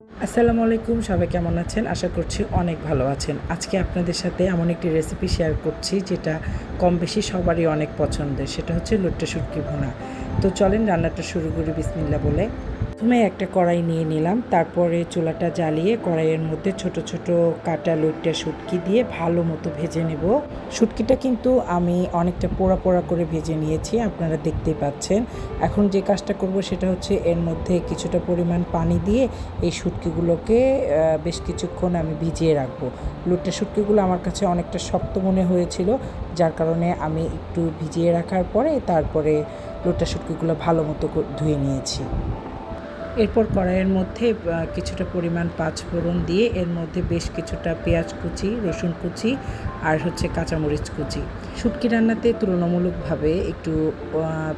আসসালামু আলাইকুম, সবাই কেমন আছেন? আশা করছি অনেক ভালো আছেন। আজকে আপনাদের সাথে এমন একটি রেসিপি শেয়ার করছি যেটা কম বেশি সবারই অনেক পছন্দের। সেটা হচ্ছে লইট্টা শুটকি ভুনা। তো চলেন রান্নাটা শুরু করি বিসমিল্লাহ বলে। প্রথমে একটা কড়াই নিয়ে নিলাম, তারপরে চুলাটা জ্বালিয়ে কড়াইয়ের মধ্যে ছোট ছোট কাটা লইট্টা শুটকি দিয়ে ভালো মতো ভেজে নেব। শুটকিটা কিন্তু আমি অনেকটা পোড়া পোড়া করে ভেজে নিয়েছি, আপনারা দেখতেই পাচ্ছেন। এখন যে কাজটা করব সেটা হচ্ছে এর মধ্যে কিছুটা পরিমাণ পানি দিয়ে এই শুটকিগুলোকে বেশ কিছুক্ষণ আমি ভিজিয়ে রাখবো। লইট্টা শুটকিগুলো আমার কাছে অনেকটা শক্ত মনে হয়েছিল, যার কারণে আমি একটু ভিজিয়ে রাখার পরে তারপরে লইট্টা শুটকিগুলো ভালো মতো ধুয়ে নিয়েছি। এরপর কড়াইয়ের মধ্যে কিছুটা পরিমাণ পাঁচফোড়ন দিয়ে এর মধ্যে বেশ কিছুটা পেঁয়াজ কুচি, রসুন কুচি আর হচ্ছে কাঁচামরিচ কুচি। শুটকি রান্নাতে তুলনামূলকভাবে একটু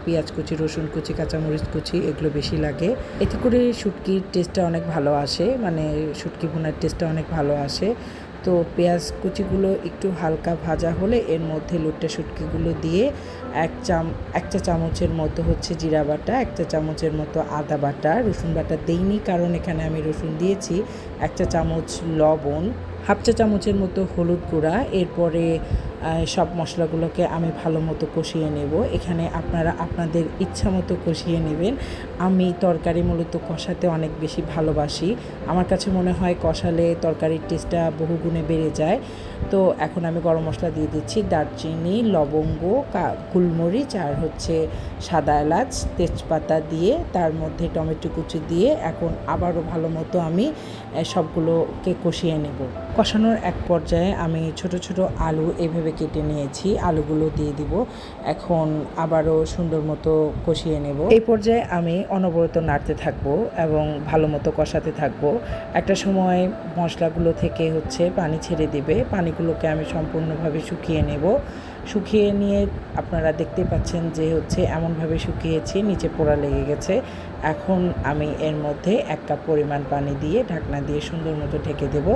পেঁয়াজ কুচি, রসুন কুচি, কাঁচামরিচ কুচি এগুলো বেশি লাগে। এতে করে শুটকির টেস্টটা অনেক ভালো আসে, মানে শুটকি ভুনার টেস্টটা অনেক ভালো আসে। তো পেঁয়াজ কুচিগুলো একটু হালকা ভাজা হলে এর মধ্যে লইট্টা শুটকিগুলো দিয়ে এক চা চামচের মতো হচ্ছে জিরা বাটা, এক চা চামচের মতো আদা বাটা, রসুন বাটা দেইনি কারণ এখানে আমি রসুন দিয়েছি, এক চা চামচ লবণ, হাফ চা চামচের মতো হলুদ গুঁড়া। এরপরে সব মশলাগুলোকে আমি ভালো মতো কষিয়ে নেব। এখানে আপনারা আপনাদের ইচ্ছা মতো কষিয়ে নেবেন। আমি তরকারি মূলত কষাতে অনেক বেশি ভালোবাসি। আমার কাছে মনে হয় কষালে তরকারির টেস্টটা বহুগুণে বেড়ে যায়। তো এখন আমি গরম মশলা দিয়ে দিচ্ছি, দারচিনি, লবঙ্গ, গোলমরিচ আর হচ্ছে সাদা এলাচ, তেজপাতা দিয়ে তার মধ্যে টমেটো কুচি দিয়ে এখন আবারও ভালো মতো আমি সবগুলোকে কষিয়ে নেব। কষানোর এক পর্যায়ে আমি ছোট ছোট আলু এভাবে কেটে নিয়েছি, আলুগুলো দিয়ে দিব। এখন আবারও সুন্দর মতো কষিয়ে নেব। এই পর্যায়ে আমি অনবরত নাড়তে থাকবো এবং ভালো মতো কষাতে থাকবো। একটা সময় মশলাগুলো থেকে হচ্ছে পানি ছেড়ে দিবে, পানিগুলোকে আমি সম্পূর্ণভাবে শুকিয়ে নেব। শুকিয়ে নিয়ে আপনারা দেখতে পাচ্ছেন যে হচ্ছে এমনভাবে শুকিয়েছি নিচে পোড়া লেগে গেছে। এখন আমি এর মধ্যে 1 কাপ পরিমাণ পানি দিয়ে ঢাকনা দিয়ে সুন্দর মতো ঢেকে দেব।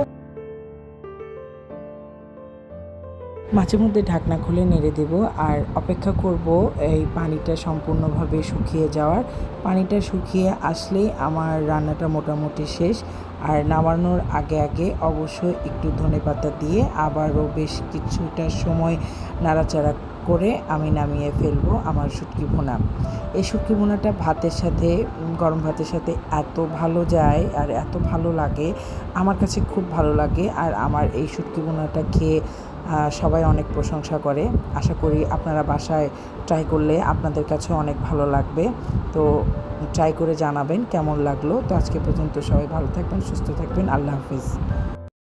মাঝে মধ্যে ঢাকনা খুলে নেড়ে দেব আর অপেক্ষা করব এই পানিটা সম্পূর্ণভাবে শুকিয়ে যাওয়ার। পানিটা শুকিয়ে আসলেই আমার রান্নাটা মোটামুটি শেষ। আর নামানোর আগে আগে অবশ্যই একটু ধনেপাতা দিয়ে আবারও বেশ কিছুটা সময় নাড়াচাড়া করে আমি নামিয়ে ফেলবো আমার শুটকি ভুনা। এই শুটকি ভুনাটা ভাতের সাথে, গরম ভাতের সাথে এত ভালো যায় আর এত ভালো লাগে, আমার কাছে খুব ভালো লাগে। আর আমার এই শুটকি ভুনাটা খেয়ে সবাই অনেক প্রশংসা করে। আশা করি আপনারা বাসায় ট্রাই করলে আপনাদের কাছেও অনেক ভালো লাগবে। তো ট্রাই করে জানাবেন কেমন লাগলো। তো আজকে পর্যন্ত সবাই ভালো থাকবেন, সুস্থ থাকবেন। আল্লাহ হাফিজ।